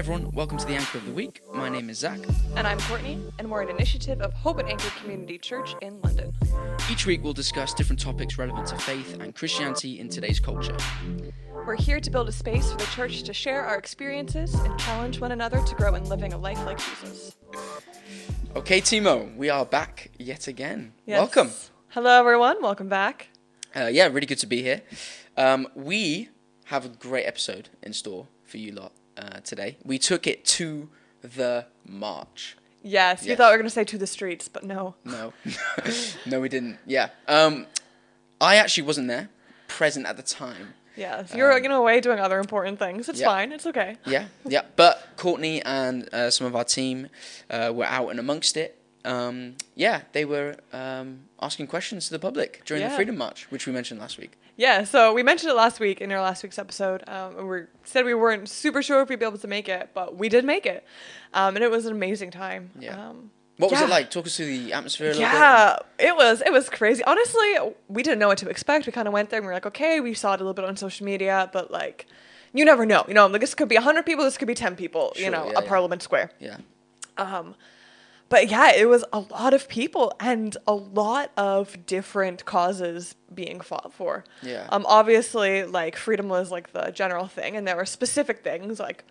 everyone, welcome to the Anchor of the Week. My name is Zach. And I'm Courtney, and we're an initiative of Hope and Anchor Community Church in London. Each week we'll discuss different topics relevant to faith and Christianity in today's culture. We're here to build a space for the church to share our experiences and challenge one another to grow in living a life like Jesus. Okay, Timo, we are back yet again. Yes. Welcome. Hello, everyone. Welcome back. Really good to be here. We have a great episode in store for you lot today. We took it to the march. Yes, you thought we were going to say to the streets, but no. No. No, we didn't. Yeah. I actually wasn't there, present at the time. Yeah, so you're away doing other important things. It's fine. It's okay. Yeah. But Courtney and some of our team were out and amongst it. They were asking questions to the public during the Freedom March, which we mentioned last week. Yeah, so we mentioned it last week in our last week's episode. We said we weren't super sure if we'd be able to make it, but we did make it. And it was an amazing time. Yeah. What was it like? Talk us through the atmosphere a little bit. Yeah, it was crazy. Honestly, we didn't know what to expect. We kind of went there and we were like, okay, we saw it a little bit on social media, but like, you never know. Like this could be 100 people, this could be 10 people, Parliament Square. Yeah. But yeah, it was a lot of people and a lot of different causes being fought for. Yeah. Obviously, like freedom was like the general thing, and there were specific things like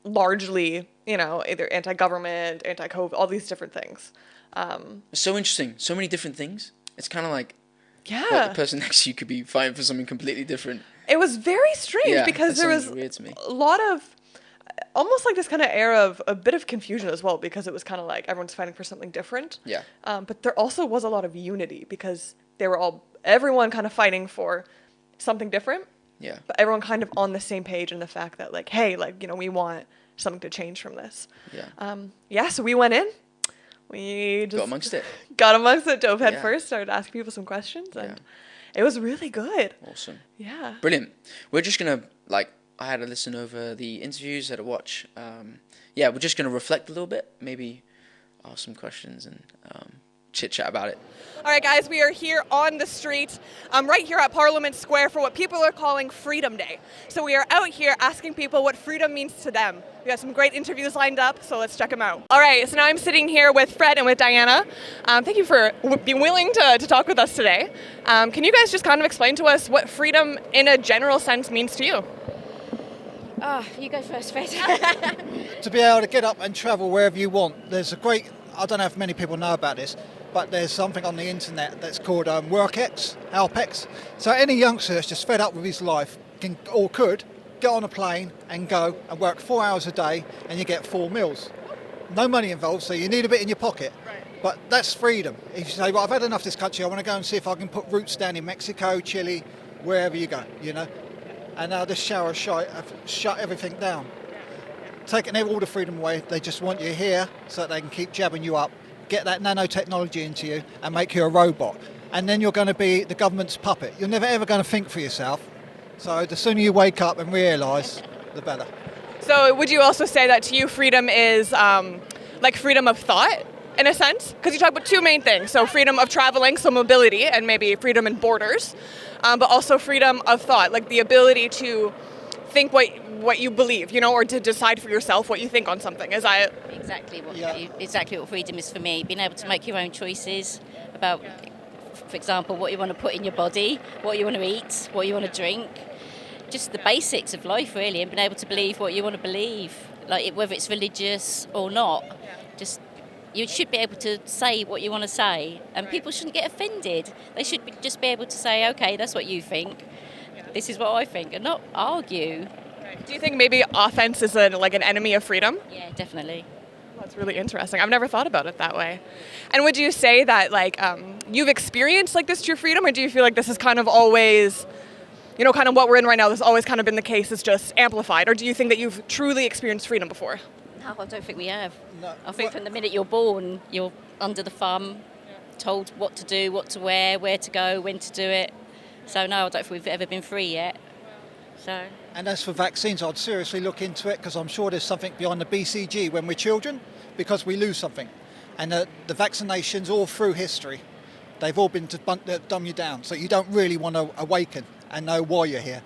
largely, either anti-government, anti-COVID, all these different things. So interesting. So many different things. It's kind of like the person next to you could be fighting for something completely different. It was very strange because there was weird to me. A lot of almost like this kind of air of a bit of confusion as well, because it was kind of like everyone's fighting for something different. Yeah. But there also was a lot of unity because everyone kind of fighting for something different. Yeah. But everyone kind of on the same page in the fact that like, hey, like, we want something to change from this. Yeah. So we went in. We just got amongst it, dove head first, started asking people some questions, and it was really good. Awesome. Yeah. Brilliant. We're just going to, I had to listen over the interviews, had to watch. We're just going to reflect a little bit, maybe ask some questions and chit-chat about it. All right, guys, we are here on the street, right here at Parliament Square for what people are calling Freedom Day. So we are out here asking people what freedom means to them. We got some great interviews lined up, so let's check them out. All right, so now I'm sitting here with Fred and with Diana. Thank you for being willing to talk with us today. Can you guys just kind of explain to us what freedom in a general sense means to you? You go first, Fred. To be able to get up and travel wherever you want. There's I don't know if many people know about this, but there's something on the internet that's called Alpex. So any youngster that's just fed up with his life could get on a plane and go and work 4 hours a day, and you get 4 meals. No money involved, so you need a bit in your pocket. Right. But that's freedom. If you say, well, I've had enough of this country, I want to go and see if I can put roots down in Mexico, Chile, wherever you go, And now this shower shut everything down. Taking all the freedom away, they just want you here so that they can keep jabbing you up, get that nanotechnology into you and make you a robot. And then you're going to be the government's puppet. You're never ever going to think for yourself. So the sooner you wake up and realise, the better. So would you also say that to you freedom is like freedom of thought in a sense? Because you talk about two main things. So freedom of traveling, so mobility, and maybe freedom in borders. But also freedom of thought, like the ability to think what you believe, or to decide for yourself what you think on something. Exactly what freedom is for me. Being able to make your own choices about, for example, what you want to put in your body, what you want to eat, what you want to drink. Just the basics of life, really, and being able to believe what you want to believe, whether it's religious or not. Just you should be able to say what you want to say, and people shouldn't get offended. They should just be able to say, okay, that's what you think. This is what I think, and not argue. Do you think maybe offense is an enemy of freedom? Yeah, definitely. That's really interesting. I've never thought about it that way. And would you say that you've experienced this true freedom, or do you feel like this is kind of always, kind of what we're in right now, this has always kind of been the case, it's just amplified? Or do you think that you've truly experienced freedom before? No, I don't think we have. No. I think from the minute you're born, you're under the thumb, told what to do, what to wear, where to go, when to do it. So no, I don't think we've ever been free yet. And as for vaccines, I'd seriously look into it, because I'm sure there's something beyond the BCG when we're children, because we lose something. And the vaccinations all through history, they've all been to dumb you down, so you don't really want to awaken and know why you're here.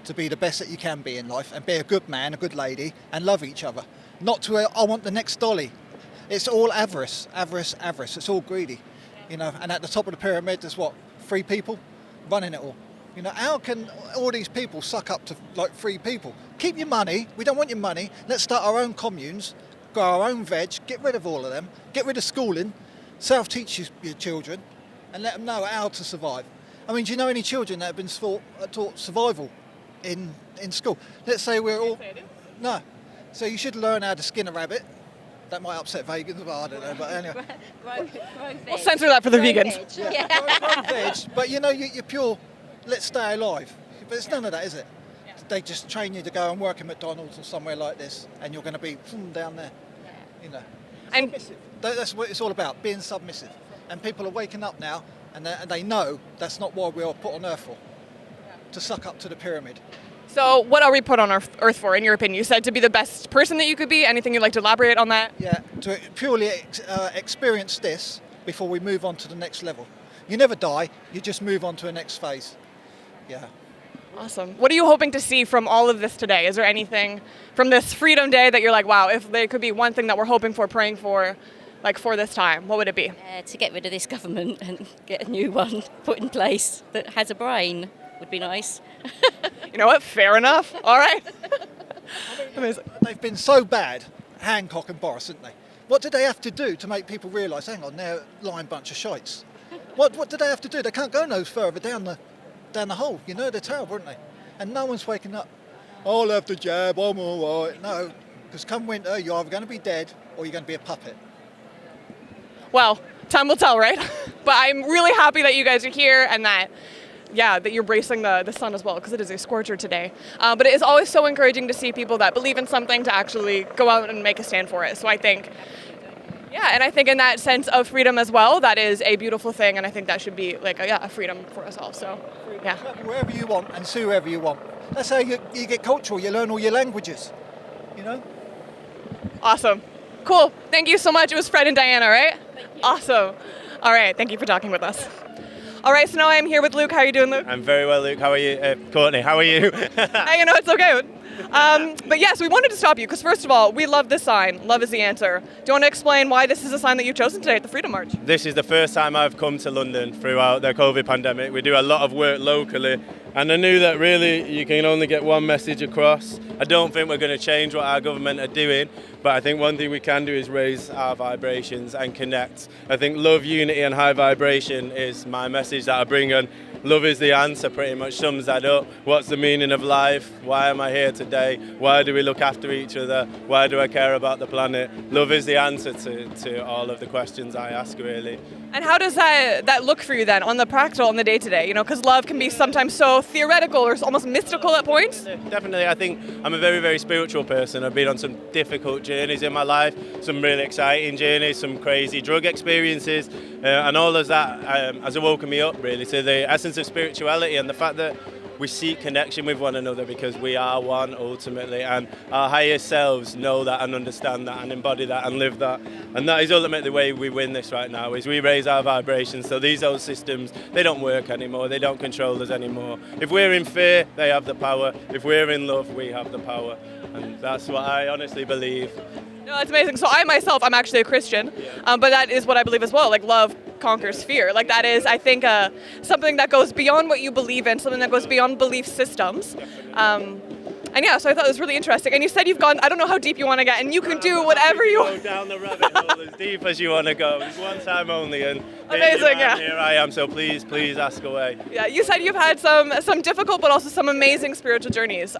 to be the best that you can be in life and be a good man, a good lady, and love each other. Not to, I want the next dolly. It's all avarice, avarice, avarice. It's all greedy, you know. And at the top of the pyramid, there's what, 3 people running it all. You know, how can all these people suck up to like 3 people? Keep your money. We don't want your money. Let's start our own communes, grow our own veg, get rid of all of them, get rid of schooling, self-teach your children, and let them know how to survive. I mean, do you know any children that have been taught survival in school? Let's say we're all... No. So you should learn how to skin a rabbit. That might upset vegans, but I don't know. But anyway. We'll censor that for the vegans. Grow veg, but you know, you're pure, let's stay alive. But it's none of that, is it? Yeah. They just train you to go and work at McDonald's or somewhere like this, and you're going to be down there, you know. And submissive. That's what it's all about, being submissive. And people are waking up now, and they know that's not what we are put on earth for, to suck up to the pyramid. so what are we put on earth for, in your opinion? You said to be the best person that you could be. Anything you'd like to elaborate on that? Yeah, to purely experience this before we move on to the next level. You never die, you just move on to the next phase. Yeah. Awesome. What are you hoping to see from all of this today? Is there anything from this Freedom Day that you're like, wow, if there could be one thing that we're hoping for, praying for, like for this time, what would it be? To get rid of this government and get a new one put in place that has a brain would be nice. You know what? Fair enough. All right. Amazing. They've been so bad, Hancock and Boris, haven't they? What did they have to do to make people realise, hang on, they're a lying bunch of shites? What did they have to do? They can't go no further down the hole, you know, they're terrible, aren't they? And no one's waking up. I'll have the jab, I'm all right. No, because come winter, you're either going to be dead or you're going to be a puppet. Well, time will tell, right? But I'm really happy that you guys are here and that you're bracing the sun as well, because it is a scorcher today. But it is always so encouraging to see people that believe in something to actually go out and make a stand for it. So I think, and I think in that sense of freedom as well, that is a beautiful thing, and I think that should be like a freedom for us all. So, yeah. Travel wherever you want and see whoever you want. That's how you get cultural, you learn all your languages, you know? Awesome. Cool. Thank you so much. It was Fred and Diana, right? Awesome. All right. Thank you for talking with us. All right, so now I'm here with Luke. How are you doing, Luke? I'm very well, Luke. How are you? Courtney, how are you? It's okay. But yes, we wanted to stop you because, first of all, we love this sign. Love is the answer. Do you want to explain why this is a sign that you've chosen today at the Freedom March? This is the first time I've come to London throughout the COVID pandemic. We do a lot of work locally, and I knew that really you can only get one message across. I don't think we're going to change what our government are doing, but I think one thing we can do is raise our vibrations and connect. I think love, unity and high vibration is my message that I bring, and love is the answer, pretty much sums that up. What's the meaning of life? Why am I here today? Why do we look after each other? Why do I care about the planet? Love is the answer to all of the questions I ask, really. And how does that look for you then, on the practical, on the day-to-day? You know, because love can be sometimes so theoretical or almost mystical at points. Definitely, I think I'm a very, very spiritual person. I've been on some difficult journeys in my life, some really exciting journeys, some crazy drug experiences, and all of that has awoken me up, really, to the essence of spirituality and the fact that we seek connection with one another because we are one ultimately, and our higher selves know that and understand that and embody that and live that. And that is ultimately the way we win this right now, is we raise our vibrations so these old systems, they don't work anymore, they don't control us anymore. If we're in fear, they have the power. If we're in love, we have the power. And that's what I honestly believe. No, that's amazing. So I myself, I'm actually a Christian, but that is what I believe as well. Like, love conquers fear. Like, that is, I think, something that goes beyond what you believe in, something that goes beyond belief systems. So I thought it was really interesting. And you said you've gone, I don't know how deep you want to get, and you can do whatever you want. Go down the rabbit hole as deep as you want to go. It's one time only, and amazing, here I am, so please ask away. Yeah, you said you've had some difficult but also some amazing spiritual journeys.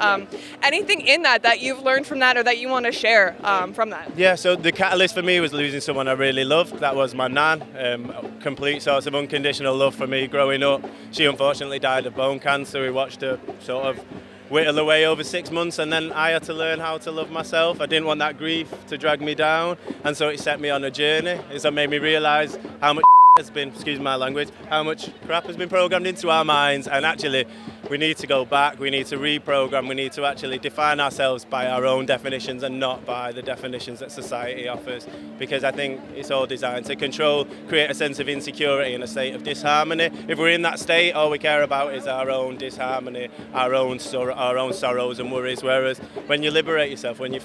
Anything in that you've learned from that or that you want to share from that? Yeah, so the catalyst for me was losing someone I really loved. That was my nan. Complete source of unconditional love for me growing up. She unfortunately died of bone cancer. We watched her sort of whittle away over 6 months, and then I had to learn how to love myself. I didn't want that grief to drag me down, and so it set me on a journey. It made me realise how much has been, excuse my language, how much crap has been programmed into our minds, and actually we need to go back, we need to reprogram, we need to actually define ourselves by our own definitions and not by the definitions that society offers, because I think it's all designed to control, create a sense of insecurity and a state of disharmony. If we're in that state, all we care about is our own disharmony, our own sorrows and worries, whereas when you liberate yourself, when you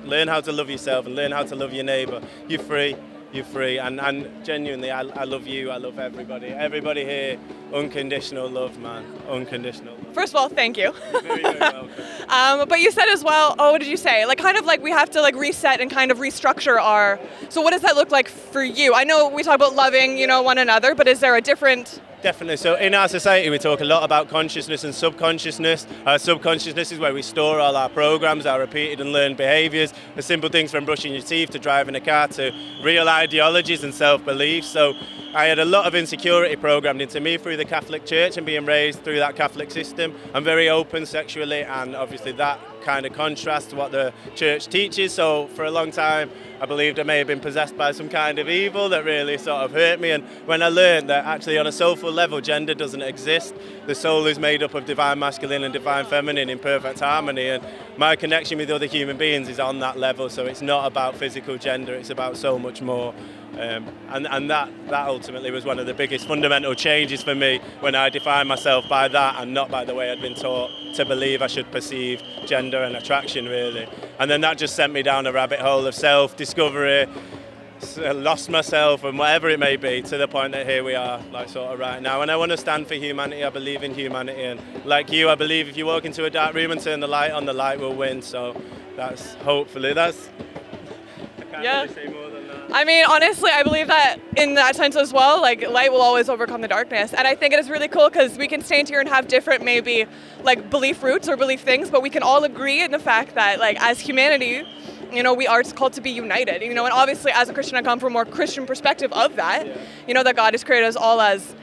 learn how to love yourself and learn how to love your neighbour, you're free. You're free, and genuinely, I love you, I love everybody here, unconditional love, man, unconditional love. First of all, thank you. You're very, very welcome. But you said as well, what did you say? Like, kind of like we have to like reset and kind of restructure so what does that look like for you? I know we talk about loving, one another, but is there a different... Definitely. So in our society, we talk a lot about consciousness and subconsciousness. Our subconsciousness is where we store all our programs, our repeated and learned behaviours, the simple things from brushing your teeth to driving a car to real ideologies and self-beliefs. So I had a lot of insecurity programmed into me through the Catholic Church and being raised through that Catholic system. I'm very open sexually, and obviously that kind of contrasts to what the church teaches. So for a long time, I believed I may have been possessed by some kind of evil that really sort of hurt me. And when I learned that actually on a soulful level, gender doesn't exist, the soul is made up of divine masculine and divine feminine in perfect harmony. And my connection with other human beings is on that level. So it's not about physical gender, it's about so much more. And that ultimately was one of the biggest fundamental changes for me when I defined myself by that and not by the way I'd been taught to believe I should perceive gender and attraction, really. And then that just sent me down a rabbit hole of self-discovery, lost myself and whatever it may be, to the point that here we are, like sort of right now. And I want to stand for humanity. I believe in humanity, and like you, I believe if you walk into a dark room and turn the light on, the light will win. So that's hopefully I can't really say more than that. I mean, honestly, I believe that in that sense as well, like light will always overcome the darkness. And I think it is really cool because we can stand here and have different maybe like belief roots or belief things, but we can all agree in the fact that like as humanity, we are called to be united, and obviously as a Christian, I come from a more Christian perspective of that, that God has created us all as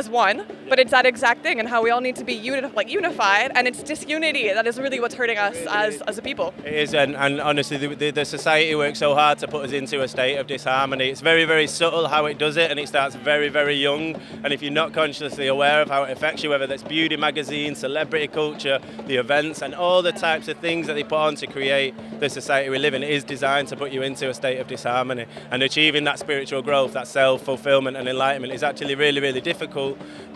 one, but it's that exact thing and how we all need to be unified, and it's disunity that is really what's hurting us as a people. It is, and honestly the society works so hard to put us into a state of disharmony. It's very, very subtle how it does it, and it starts very, very young, and if you're not consciously aware of how it affects you, whether that's beauty magazines, celebrity culture, the events and all the types of things that they put on to create the society we live in, is designed to put you into a state of disharmony, and achieving that spiritual growth, that self-fulfillment and enlightenment is actually really, really difficult,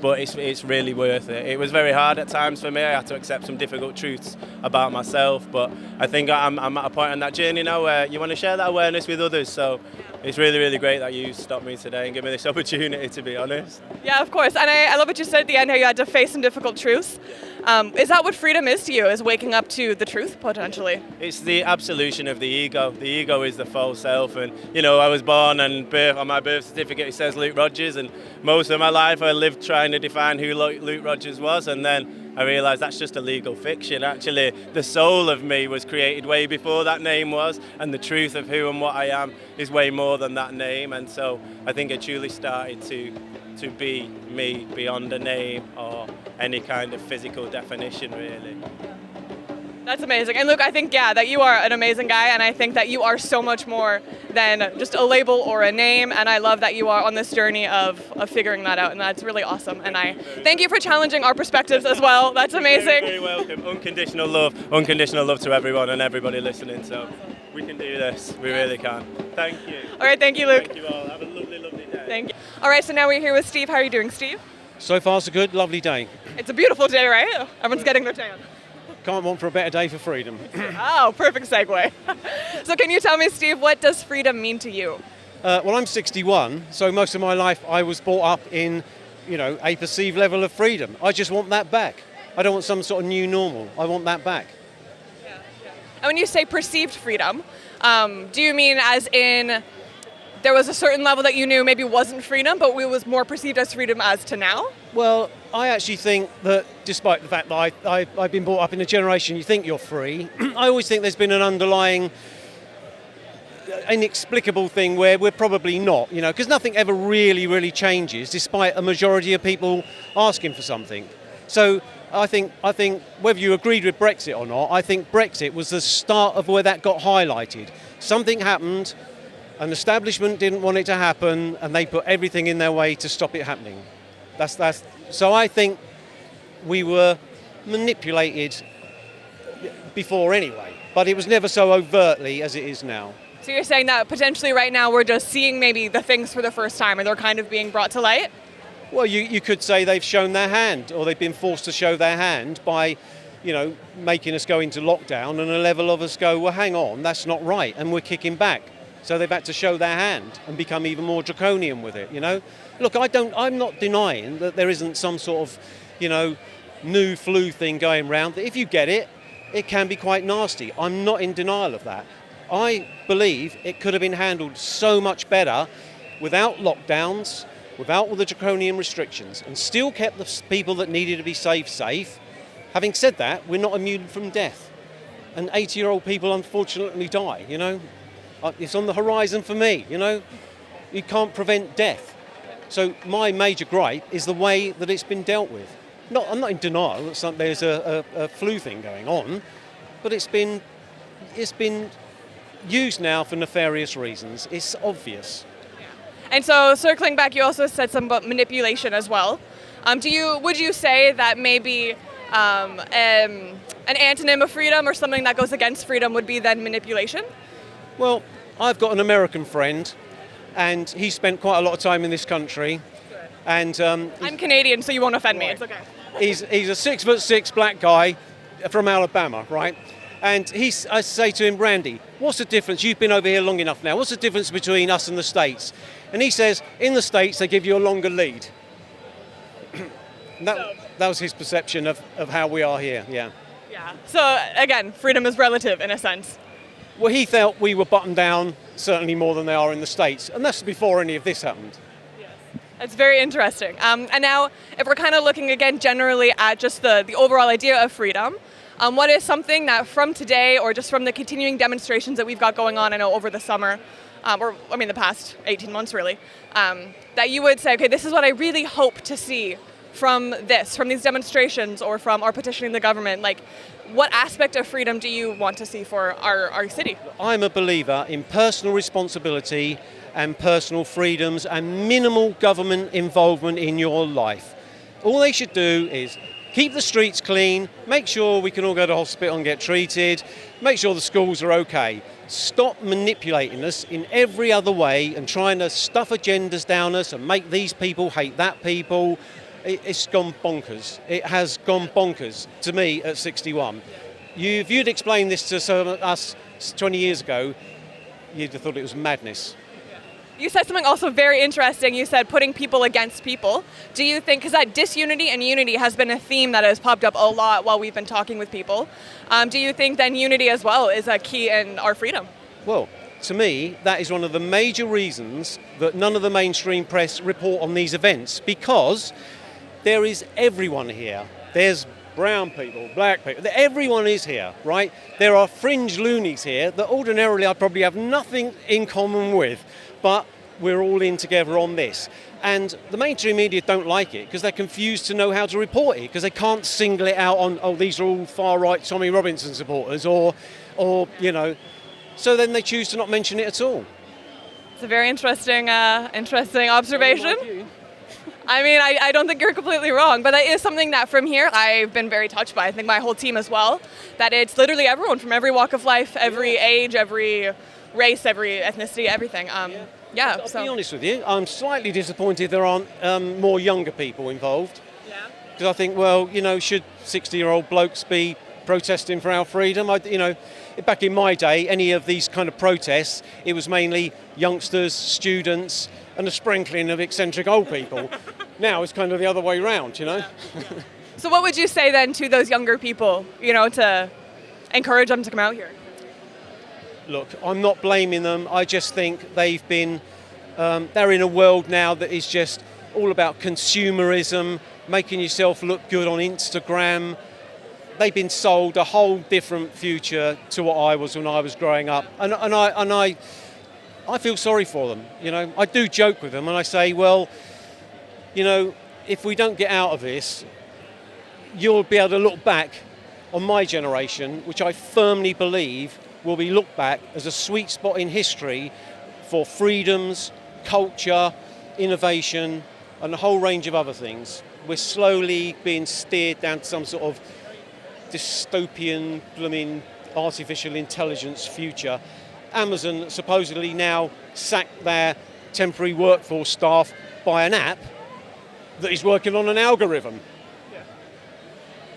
but it's really worth it. It was very hard at times for me. I had to accept some difficult truths about myself, but I think I'm at a point on that journey now where you want to share that awareness with others. So it's really, really great that you stopped me today and gave me this opportunity, to be honest. Yeah, of course. And I love what you said at the end, how you had to face some difficult truths. Is that what freedom is to you, is waking up to the truth, potentially? It's the absolution of the ego. The ego is the false self. And, I was born and on my birth certificate it says Luke Rogers, and most of my life I lived trying to define who Luke Rogers was, and then I realised that's just a legal fiction. Actually, the soul of me was created way before that name was, and the truth of who and what I am is way more than that name. And so I think I truly started to be me beyond a name or any kind of physical definition, really. That's amazing. And Luke, I think, that you are an amazing guy, and I think that you are so much more than just a label or a name, and I love that you are on this journey of figuring that out, and that's really awesome. And I thank you for challenging our perspectives as well. That's amazing. Very, very welcome. Unconditional love to everyone and everybody listening. So we can do this. We really can. Thank you. All right, thank you, Luke. Thank you all. Have a lovely, lovely day. Thank you. All right, so now we're here with Steve. How are you doing, Steve? So far, so good. Lovely day. It's a beautiful day, right? Everyone's getting their tan. Can't want for a better day for freedom. Oh, perfect segue. So can you tell me, Steve, what does freedom mean to you? Well, I'm 61, so most of my life I was brought up in, a perceived level of freedom. I just want that back. I don't want some sort of new normal. I want that back. Yeah. And when you say perceived freedom, do you mean as in there was a certain level that you knew maybe wasn't freedom, but it was more perceived as freedom as to now? Well, I actually think that despite the fact that I've been brought up in a generation you think you're free, I always think there's been an underlying inexplicable thing where we're probably not, because nothing ever really, really changes despite a majority of people asking for something. So I think whether you agreed with Brexit or not, I think Brexit was the start of where that got highlighted. Something happened, An establishment didn't want it to happen, and they put everything in their way to stop it happening. So I think we were manipulated before anyway, but it was never so overtly as it is now. So you're saying that potentially right now we're just seeing maybe the things for the first time and they're kind of being brought to light? Well, you could say they've shown their hand, or they've been forced to show their hand by, making us go into lockdown, and a level of us go, well, hang on, that's not right, and we're kicking back. So they've had to show their hand and become even more draconian with it, Look, I'm not denying that there isn't some sort of, new flu thing going around, that if you get it, it can be quite nasty. I'm not in denial of that. I believe it could have been handled so much better without lockdowns, without all the draconian restrictions, and still kept the people that needed to be safe. Having said that, we're not immune from death. And 80-year-old people unfortunately die, It's on the horizon for me, You can't prevent death. So my major gripe is the way that it's been dealt with. I'm not in denial that there's a flu thing going on, but it's been used now for nefarious reasons. It's obvious. And so circling back, you also said something about manipulation as well. Would you say that maybe an antonym of freedom or something that goes against freedom would be then manipulation? Well, I've got an American friend, and he spent quite a lot of time in this country. And I'm Canadian, so you won't offend me. It's okay. He's a 6'6" black guy from Alabama, right? And I say to him, Randy, what's the difference? You've been over here long enough now. What's the difference between us and the States? And he says, in the States, they give you a longer lead. that was his perception of how we are here, yeah. Yeah. So, again, freedom is relative in a sense. Well, he felt we were buttoned down certainly more than they are in the States. And that's before any of this happened. It's very interesting. And now, if we're kind of looking again generally at just the overall idea of freedom, what is something that from today or just from the continuing demonstrations that we've got going on, I know, over the summer, the past 18 months really, that you would say, okay, this is what I really hope to see from these demonstrations or from our petitioning the government? Like, what aspect of freedom do you want to see for our city? I'm a believer in personal responsibility and personal freedoms and minimal government involvement in your life. All they should do is keep the streets clean, make sure we can all go to hospital and get treated, make sure the schools are okay. Stop manipulating us in every other way and trying to stuff agendas down us and make these people hate that people. It's gone bonkers. It has gone bonkers to me at 61. If you'd explained this to us 20 years ago, you'd have thought it was madness. You said something also very interesting. You said putting people against people. Do you think, because that disunity and unity has been a theme that has popped up a lot while we've been talking with people, do you think then unity as well is a key in our freedom? Well, to me, that is one of the major reasons that none of the mainstream press report on these events, because there is everyone here. There's brown people, black people, everyone is here, right? There are fringe loonies here that ordinarily I probably have nothing in common with, but we're all in together on this. And the mainstream media don't like it because they're confused to know how to report it, because they can't single it out on, oh, these are all far-right Tommy Robinson supporters, or so then they choose to not mention it at all. It's a very interesting observation. I don't think you're completely wrong, but that is something that from here I've been very touched by. I think my whole team as well, that it's literally everyone from every walk of life, every age, every race, every ethnicity, everything. I'll be honest with you, I'm slightly disappointed there aren't more younger people involved. Yeah. Because I think, should 60-year-old blokes be protesting for our freedom? Back in my day, any of these kind of protests, it was mainly youngsters, students, and a sprinkling of eccentric old people. Now it's kind of the other way round, So what would you say then to those younger people, to encourage them to come out here? Look, I'm not blaming them. I just think they've been, they're in a world now that is just all about consumerism, making yourself look good on Instagram. They've been sold a whole different future to what I was when I was growing up. And I feel sorry for them. I do joke with them and I say, well, if we don't get out of this, you'll be able to look back on my generation, which I firmly believe will be looked back as a sweet spot in history for freedoms, culture, innovation, and a whole range of other things. We're slowly being steered down to some sort of dystopian, blooming artificial intelligence future. Amazon supposedly now sacked their temporary workforce staff by an app that is working on an algorithm.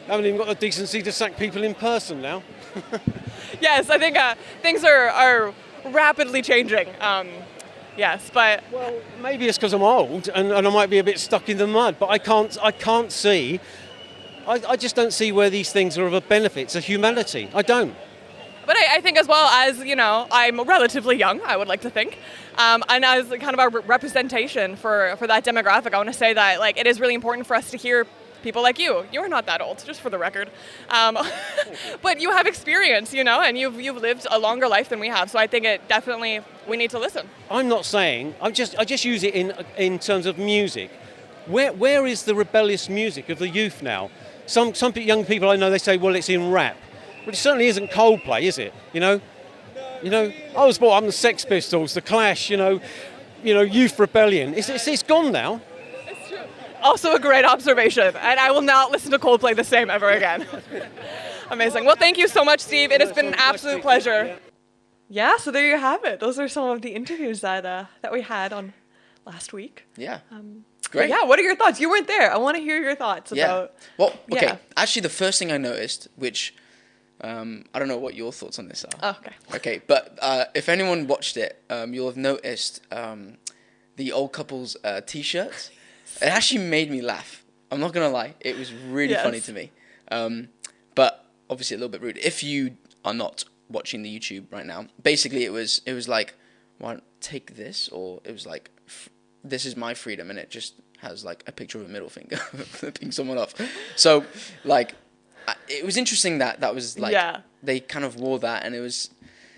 Haven't even got the decency to sack people in person now. Yes, I think things are rapidly changing. Yes, but Well, maybe it's because I'm old and I might be a bit stuck in the mud, but I can't see. I just don't see where these things are of a benefit to humanity. I don't. But I think as well as, I'm relatively young, I would like to think. And as kind of a representation for that demographic, I want to say that like it is really important for us to hear people like you. You're not that old, just for the record. But you have experience, and you've lived a longer life than we have. So I think we need to listen. I'm not saying, I just use it in terms of music. Where is the rebellious music of the youth now? Some young people I know, they say, well, it's in rap. But it certainly isn't Coldplay, is it? I was brought up on the Sex Pistols, the Clash, Youth Rebellion. It's gone now. It's true. Also a great observation, and I will not listen to Coldplay the same ever again. Amazing. Well, thank you so much, Steve. It has been an absolute pleasure. Yeah, so there you have it. Those are some of the interviews that we had on last week. Yeah. Great. Yeah, what are your thoughts? You weren't there. I want to hear your thoughts about... Well, okay. Yeah. Actually, the first thing I noticed, which... I don't know what your thoughts on this are. Oh, okay. Okay, but if anyone watched it, you'll have noticed the old couple's T-shirts. It actually made me laugh. I'm not gonna lie, it was really funny to me. But obviously a little bit rude. If you are not watching the YouTube right now, basically it was like, well, take this, or it was like, this is my freedom, and it just has like a picture of a middle finger flipping someone off. So like. It was interesting that was like they kind of wore that, and it was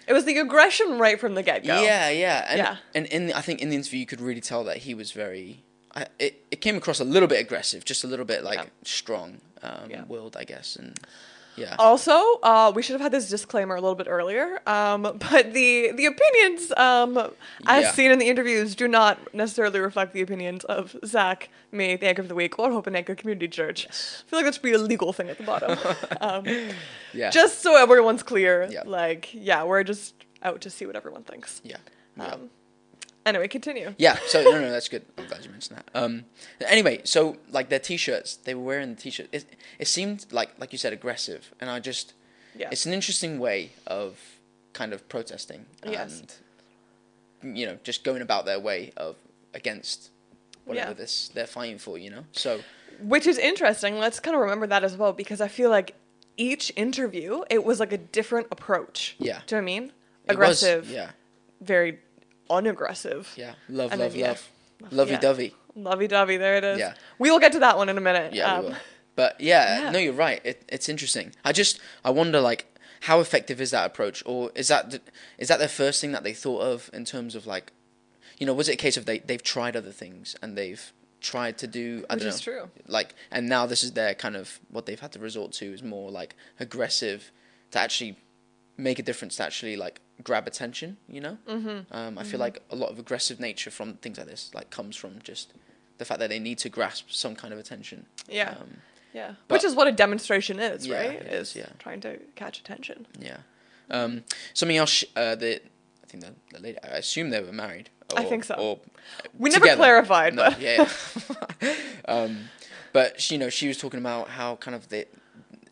the aggression right from the get-go. And I think in the interview you could really tell that he was very it came across a little bit aggressive, just a little bit like strong willed, I guess. And also, we should have had this disclaimer a little bit earlier, but the opinions as seen in the interviews do not necessarily reflect the opinions of Zach, me, the Anchor of the Week, Lord Hope and Anchor Community Church. Yes. I feel like that should be a legal thing at the bottom. Just so everyone's clear, we're just out to see what everyone thinks. Anyway, continue. Yeah, so no, that's good. I'm glad you mentioned that. Anyway, so like their T-shirts, they were wearing the T-shirt. It seemed like you said, aggressive, and it's an interesting way of kind of protesting and just going about their way of against whatever they're fighting for, So, which is interesting. Let's kind of remember that as well, because I feel like each interview it was like a different approach. Yeah. Do you know what I mean? Aggressive. Very unaggressive. Love. Lovey-dovey. Lovey-dovey, there it is. Yeah. We will get to that one in a minute. Yeah, we will. But no, you're right. It's interesting. I wonder, like, how effective is that approach? Or is that their first thing that they thought of in terms of, like, was it a case of they've tried other things and they've tried to do, I don't know. Which is true. Like, and now this is their kind of, what they've had to resort to is more, like, aggressive to actually make a difference, to actually, like, grab attention, I feel like a lot of aggressive nature from things like this comes from just the fact that they need to grasp some kind of attention. Which is what a demonstration is, right? Is trying to catch attention. Something else I think the lady, I assume they were married. I think so. Or we together. Never clarified. No, but but she was talking about how kind of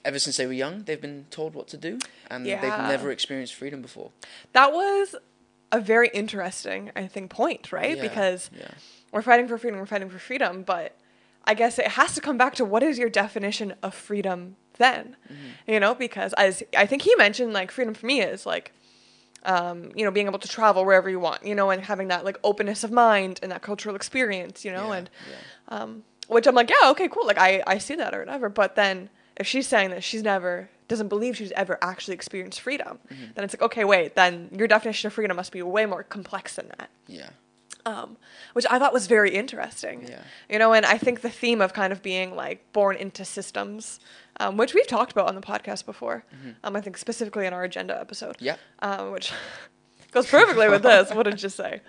ever since they were young, they've been told what to do, and they've never experienced freedom before. That was a very interesting, I think, point, right? Because we're fighting for freedom, but I guess it has to come back to what is your definition of freedom then? Because as I think he mentioned, like, freedom for me is like, being able to travel wherever you want, and having that like openness of mind and that cultural experience, and which I'm like, okay, cool. Like I see that or whatever, but then if she's saying that she's doesn't believe she's ever actually experienced freedom, then it's like, okay, wait, then your definition of freedom must be way more complex than that. Which I thought was very interesting. And I think the theme of kind of being like born into systems, which we've talked about on the podcast before, I think specifically in our agenda episode. Which Goes perfectly with this, wouldn't you say?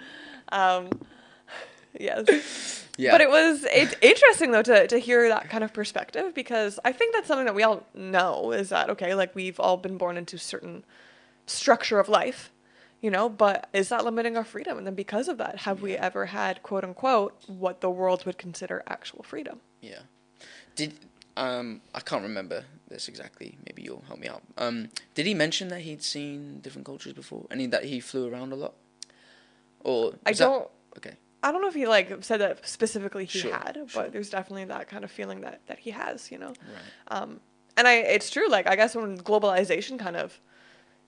Yes. Yeah. But it's interesting though to hear that kind of perspective, because I think that's something that we all know is that, okay, like we've all been born into certain structure of life, but is that limiting our freedom? And then because of that, have we ever had, quote unquote, what the world would consider actual freedom? Yeah. I can't remember this exactly. Maybe you'll help me out. Did he mention that he'd seen different cultures before? And that he flew around a lot? Or okay. I don't know if he said that specifically he Sure, had, but there's definitely that kind of feeling that he has, Right. And it's true. I guess when globalization kind of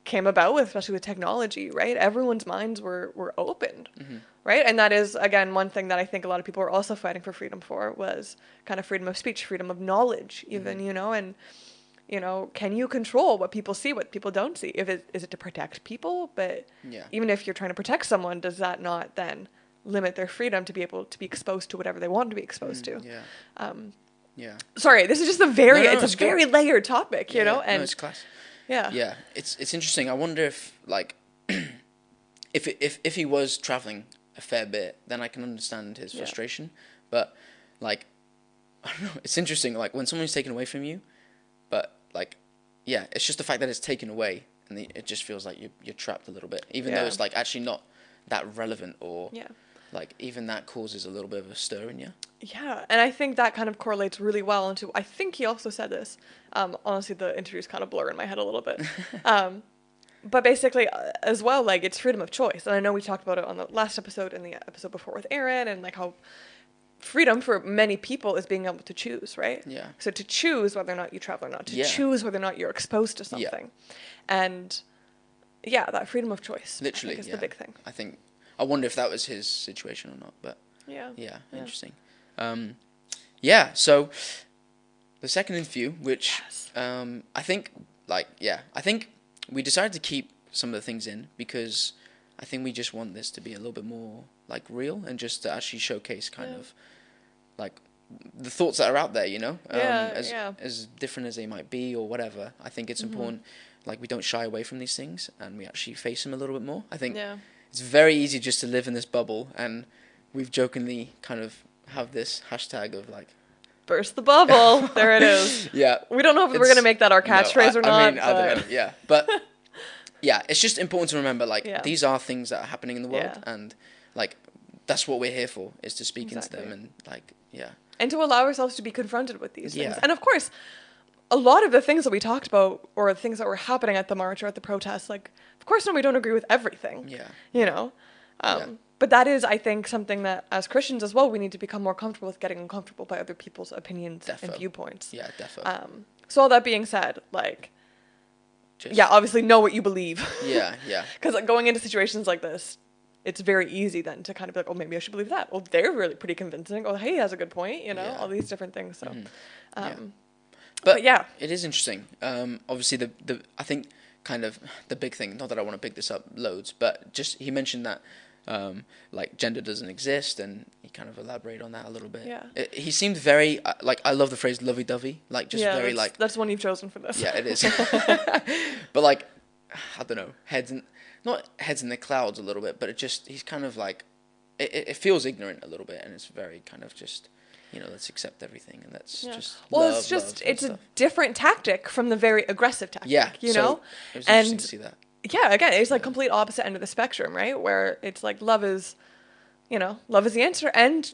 came about, especially with technology, right? Everyone's minds were opened, right? And that is, again, one thing that I think a lot of people are also fighting for freedom for, was kind of freedom of speech, freedom of knowledge, even, and, can you control what people see, what people don't see? Is it to protect people? But even if you're trying to protect someone, does that not then limit their freedom to be able to be exposed to whatever they want to be exposed to? Yeah. Sorry, this is just a very layered topic, and no, it's class. Yeah. Yeah, it's interesting. I wonder if if he was traveling a fair bit, then I can understand his frustration. But I don't know. It's interesting. When someone's taken away from you, but it's just the fact that it's taken away, and it just feels like you're trapped a little bit, even though it's actually not that relevant, or even that causes a little bit of a stir in you. Yeah, and I think that kind of correlates really well into, I think he also said this, honestly the interviews kind of blur in my head a little bit, but basically as well, it's freedom of choice. And I know we talked about it on the last episode and the episode before with Aaron, and how freedom for many people is being able to choose, right? Yeah. So to choose whether or not you travel or not, to choose whether or not you're exposed to something. And that freedom of choice, literally, I think, is the big thing. I wonder if that was his situation or not, but yeah. Interesting. So the second interview, which I think we decided to keep some of the things in because I think we just want this to be a little bit more real, and just to actually showcase kind of the thoughts that are out there, as different as they might be or whatever. I think it's important, we don't shy away from these things and we actually face them a little bit more. I think it's very easy just to live in this bubble, and we've jokingly kind of have this hashtag of burst the bubble. There it is. Yeah. We don't know if we're going to make that our catchphrase or not. I mean, I don't know. Yeah. But it's just important to remember these are things that are happening in the world, and that's what we're here for, is to speak into them, and and to allow ourselves to be confronted with these things. And of course, a lot of the things that we talked about, or the things that were happening at the march or at the protests, of course, we don't agree with everything. Yeah. But that is, I think, something that as Christians as well, we need to become more comfortable with getting uncomfortable by other people's opinions and viewpoints. Yeah, definitely. So all that being said, obviously know what you believe. Yeah. Because going into situations like this, it's very easy then to kind of be oh, maybe I should believe that. Well, they're really pretty convincing. Oh, hey, he has a good point. All these different things. So, But it is interesting. Obviously, the I think kind of the big thing. Not that I want to pick this up loads, but just he mentioned that gender doesn't exist, and he kind of elaborated on that a little bit. Yeah. He seemed very I love the phrase lovey-dovey, very that's one you've chosen for this. Yeah, it is. But I don't know, not heads in the clouds a little bit, but he's kind of it feels ignorant a little bit, and it's very kind of just let's accept everything, and that's just it's a different tactic from the very aggressive tactic. Yeah, it was interesting to see that. Yeah, again, it's complete opposite end of the spectrum, right? Where it's love is the answer, and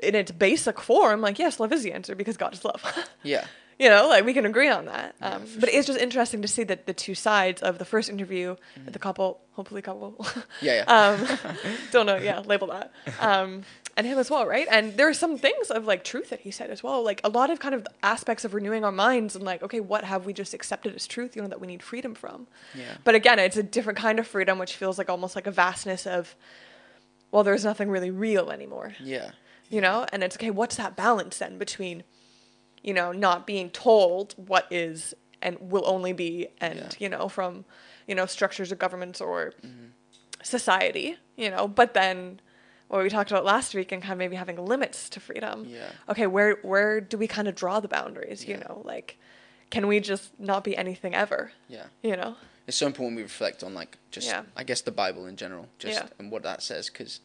in its basic form, yes, love is the answer because God is love. Yeah. We can agree on that. But it's just interesting to see that the two sides of the first interview, the hopefully couple. Yeah. Don't know. Yeah, label that. And him as well, right? And there are some things of truth that he said as well, a lot of kind of aspects of renewing our minds and okay, what have we just accepted as truth, that we need freedom from. Yeah. But again, it's a different kind of freedom, which feels almost like a vastness of, well, there's nothing really real anymore. Yeah. And it's okay, what's that balance then between, not being told what is and will only be, and, from, structures of governments or society, but then what we talked about last week, and kind of maybe having limits to freedom. Yeah. Okay, where do we kind of draw the boundaries? Can we just not be anything ever? Yeah. it's so important we reflect on like just Yeah. I guess the Bible in general, just Yeah. and what that says, because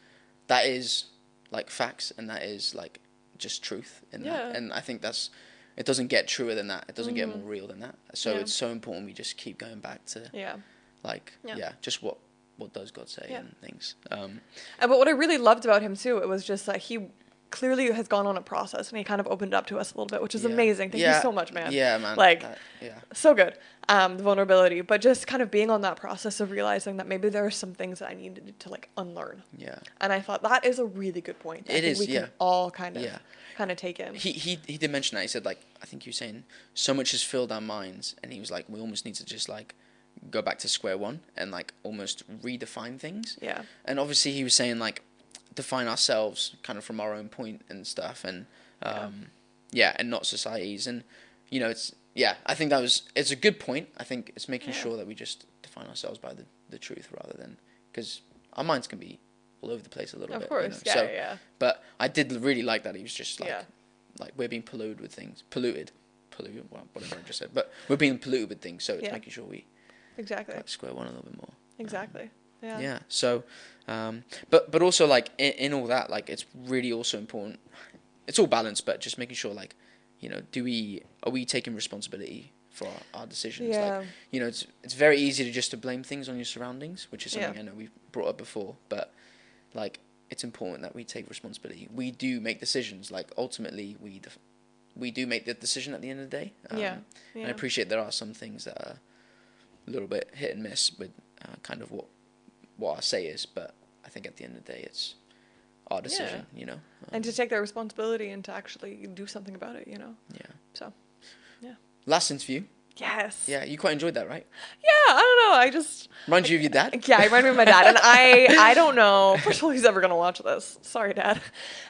that is like facts and that is like just truth in Yeah. that. And I think it doesn't get truer than that. It doesn't get more real than that. So Yeah. it's so important we just keep going back to Yeah. like just what does God say Yeah. and things. But what I really loved about him too, it was just that he clearly has gone on a process and he kind of opened it up to us a little bit, which is Yeah. amazing. Thank you so much, man. Yeah, man. Like, yeah. so good. The vulnerability, but just kind of being on that process of realizing that maybe there are some things that I needed to like unlearn. Yeah. And I thought that is a really good point. I It think is, we yeah. can all kind Yeah. of take in. He did mention that. He said like I think you were saying so much has filled our minds, and he was like we almost need to just like go back to square one and like almost redefine things. Yeah. And obviously he was saying like define ourselves kind of from our own point and stuff, and and not society's, and you know I think it's a good point. I think it's making sure that we just define ourselves by the truth rather than, because our minds can be all over the place a little bit. Of course, you know? yeah. But I did really like that he was just like Yeah. like we're being polluted with things, well, whatever I just said, but we're being polluted with things, so it's making sure we Exactly. like square one a little bit more. Exactly. Yeah. Yeah. So, but also like in all that, like it's really also important. It's all balanced, but just making sure like, you know, are we taking responsibility for our decisions? Yeah. Like, you know, it's very easy to blame things on your surroundings, which is something I know we've brought up before, but like it's important that we take responsibility. We do make decisions. Like ultimately, we do make the decision at the end of the day. And I appreciate there are some things that are a little bit hit and miss with kind of what our say is, but I think at the end of the day it's our decision, you know. And to take that responsibility and to actually do something about it, you know. Yeah. So, yeah. Last interview. Yes. Yeah, you quite enjoyed that, right? Yeah, I don't know. I just Reminds you of your dad? Yeah, it reminded me of my dad, and I don't know. First of all, he's ever gonna watch this. Sorry, Dad.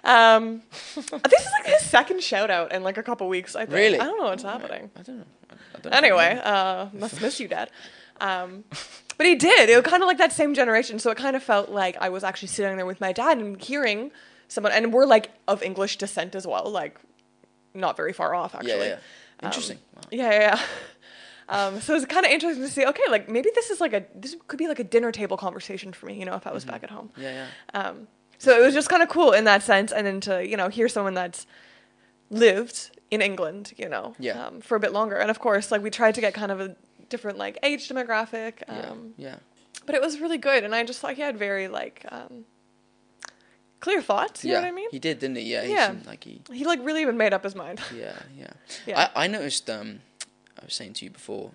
This is like his second shout out in like a couple weeks. I think. Really? I don't know what's happening. I don't know. I don't know. Anyway, must miss you, Dad. But he did. It was kind of like that same generation, so it kind of felt like I was actually sitting there with my dad and hearing someone, and we're like of English descent as well, like not very far off actually. Yeah. Interesting. Wow. Yeah. So it's kind of interesting to see. Okay, like maybe this could be like a dinner table conversation for me, you know, if I was back at home. Yeah. So it was just kind of cool in that sense, and then to hear someone that's lived in England, for a bit longer, and of course, like we tried to get kind of a different like age demographic. Yeah. But it was really good, and I just thought he had very like clear thoughts. You know what I mean? He did, didn't he? Yeah. He Yeah. seemed like He like really even made up his mind. Yeah. I noticed. I was saying to you before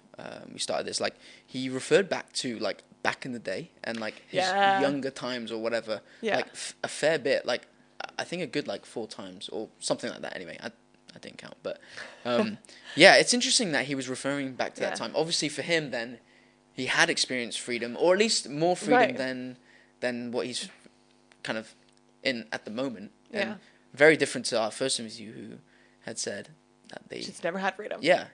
we started this, like he referred back to like back in the day and like his younger times or whatever. Yeah. Like a fair bit. Like I think a good like 4 times or something like that. Anyway, I didn't count, but yeah, it's interesting that he was referring back to that time. Obviously, for him, then he had experienced freedom, or at least more freedom than what he's kind of in at the moment. And very different to our first interview, who had said that they just never had freedom. Yeah.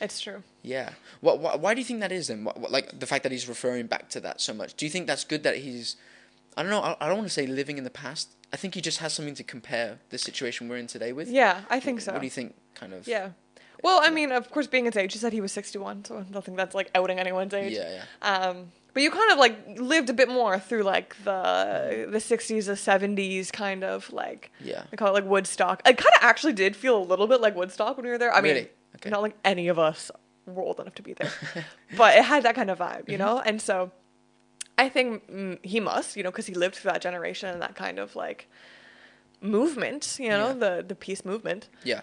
It's true. Yeah. Why do you think that is then? Like the fact that he's referring back to that so much. Do you think that's good that he's, I don't know, I don't want to say living in the past. I think he just has something to compare the situation we're in today with. Yeah, I think so. What do you think, kind of? Yeah. Well, I mean, of course, being his age, he said he was 61, so I don't think that's like outing anyone's age. Yeah. But you kind of like lived a bit more through like the 60s, the 70s, kind of like, I call it like Woodstock. It kind of actually did feel a little bit like Woodstock when we were there. I mean, not like any of us were old enough to be there, but it had that kind of vibe, you know? And so I think he must, because he lived through that generation and that kind of like movement, the peace movement. Yeah.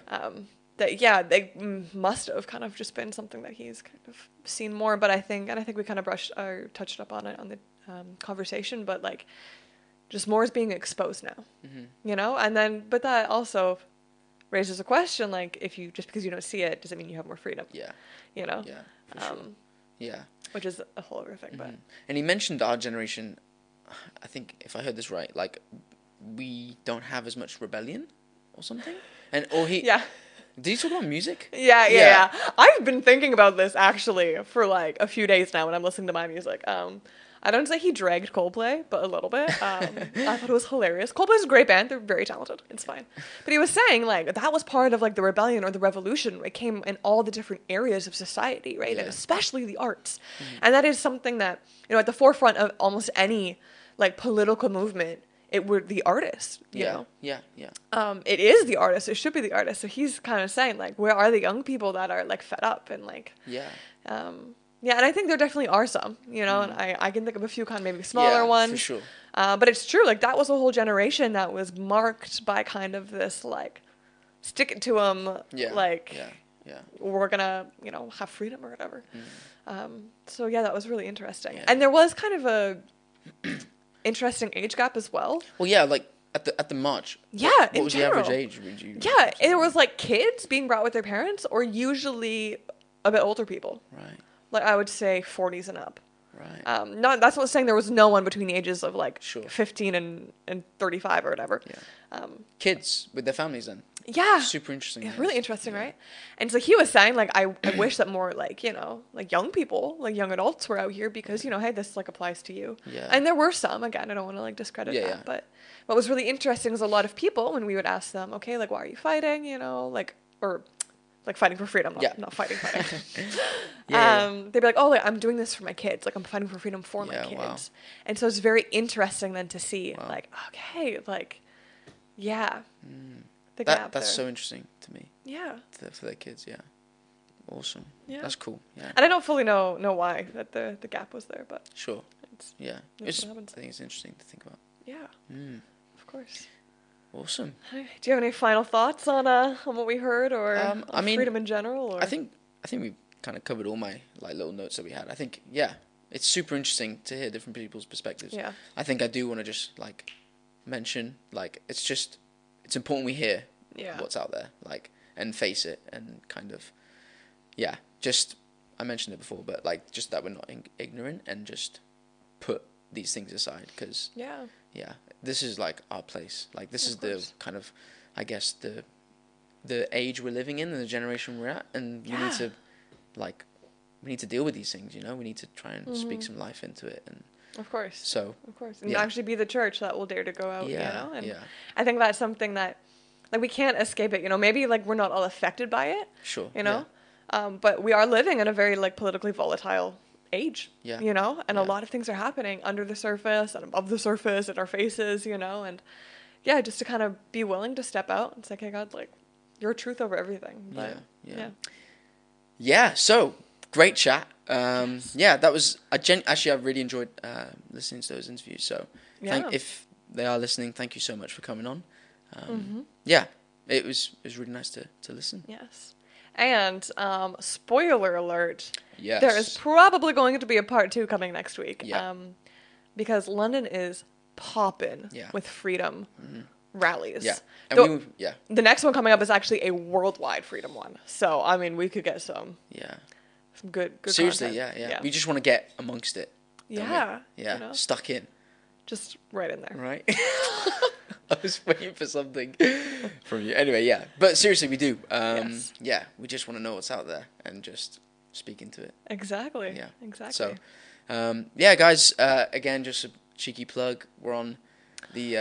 They must have kind of just been something that he's kind of seen more. But I think we kind of touched up on it on the conversation, but like just more is being exposed now, and then, but that also raises a question, like just because you don't see it, does it mean you have more freedom? Yeah. Yeah, for sure. Yeah. Which is a whole other thing, but. And he mentioned our generation, I think if I heard this right, like we don't have as much rebellion or something, Yeah. Did you talk about music? Yeah. I've been thinking about this actually for like a few days now when I'm listening to my music. I don't say he dragged Coldplay, but a little bit. I thought it was hilarious. Coldplay's a great band. They're very talented. It's fine. But he was saying, like, that was part of, like, the rebellion or the revolution. It came in all the different areas of society, right? And especially the arts. And that is something that, you know, at the forefront of almost any, like, political movement, it were the artist, you know? Yeah. It is the artist. It should be the artist. So he's kind of saying, like, where are the young people that are, like, fed up and, like... Yeah. Yeah, and I think there definitely are some, you know, and I can think of a few kind of maybe smaller ones. For sure. But it's true, like, that was a whole generation that was marked by kind of this, like, stick it to them, like, we're going to, you know, have freedom or whatever. So, yeah, that was really interesting. Yeah. And there was kind of a interesting age gap as well. Well, yeah, like, at the march. Yeah, what was general. the average age? Would you? Yeah, it was, like, kids being brought with their parents or usually a bit older people. Right. Like, I would say 40s and up. Right. That's not saying there was no one between the ages of, like, sure. 15 and 35 or whatever. Yeah. Kids with their families then. Yeah. Super interesting. Yeah, really interesting, right? And so he was saying, like, I wish that more, like, you know, like, young people, like, young adults were out here because, you know, hey, this, like, applies to you. Yeah. And there were some, again, I don't want to, like, discredit that. Yeah. But what was really interesting is a lot of people, when we would ask them, okay, like, why are you fighting, you know, like, or... like fighting for freedom, not fighting. They'd be like, oh, like, I'm doing this for my kids. Like, I'm fighting for freedom for my kids. Wow. And so it's very interesting then to see, like, okay, like, the gap that's there. so interesting to me. Yeah. For their kids, yeah. Awesome. Yeah. That's cool. Yeah. And I don't fully know why that the gap was there, but. Sure. I think it's interesting to think about. Yeah. Of course. Awesome. Do you have any final thoughts on what we heard or on freedom in general? Or? I think we kind of covered all my like little notes that we had. I think it's super interesting to hear different people's perspectives. Yeah. I think I do want to just like mention like it's important we hear what's out there like and face it and kind of just I mentioned it before but like just that we're not ignorant and just put these things aside because this is like our place. Like this is the kind of, I guess the age we're living in and the generation we're at, and we need to deal with these things. You know, we need to try and speak some life into it. And of course, and actually be the church that will dare to go out. You know, and I think that's something that like we can't escape it. You know, maybe like we're not all affected by it. Sure. You know, but we are living in a very like politically volatile age, you know, and a lot of things are happening under the surface and above the surface in our faces, you know, and just to kind of be willing to step out and say, okay, God, like, your truth over everything. But, so great chat. That was actually I really enjoyed listening to those interviews. So if they are listening, thank you so much for coming on. It was really nice to listen. Yes. And spoiler alert, yes. There is probably going to be a part 2 coming next week. Because London is popping with freedom rallies. Yeah. And the next one coming up is actually a worldwide freedom one. So, I mean, we could get some good seriously, content. We just want to get amongst it. Yeah. Yeah. You know? Stuck in. Just right in there. Right. I was waiting for something from you. Anyway, but seriously, we do. We just want to know what's out there and just speak into it. Exactly. Yeah. Exactly. So, guys. Again, just a cheeky plug. We're on the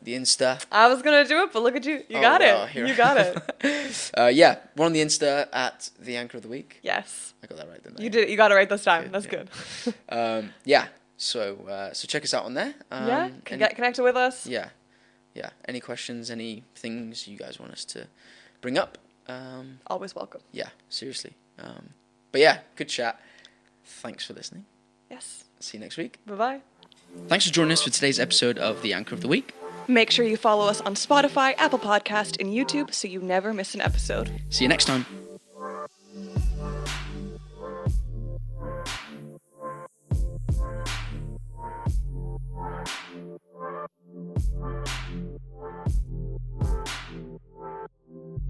Insta. I was gonna do it, but look at you. You got it. You got it. We're on the Insta at the Anchor of the Week. Yes. I got that right, didn't I? You did. You got it right this time. That's good. So check us out on there. Get connected with us. Yeah. Any questions, any things you guys want us to bring up? Always welcome. Yeah, seriously. But good chat. Thanks for listening. Yes. See you next week. Bye-bye. Thanks for joining us for today's episode of The Anchor of the Week. Make sure you follow us on Spotify, Apple Podcast, and YouTube so you never miss an episode. See you next time.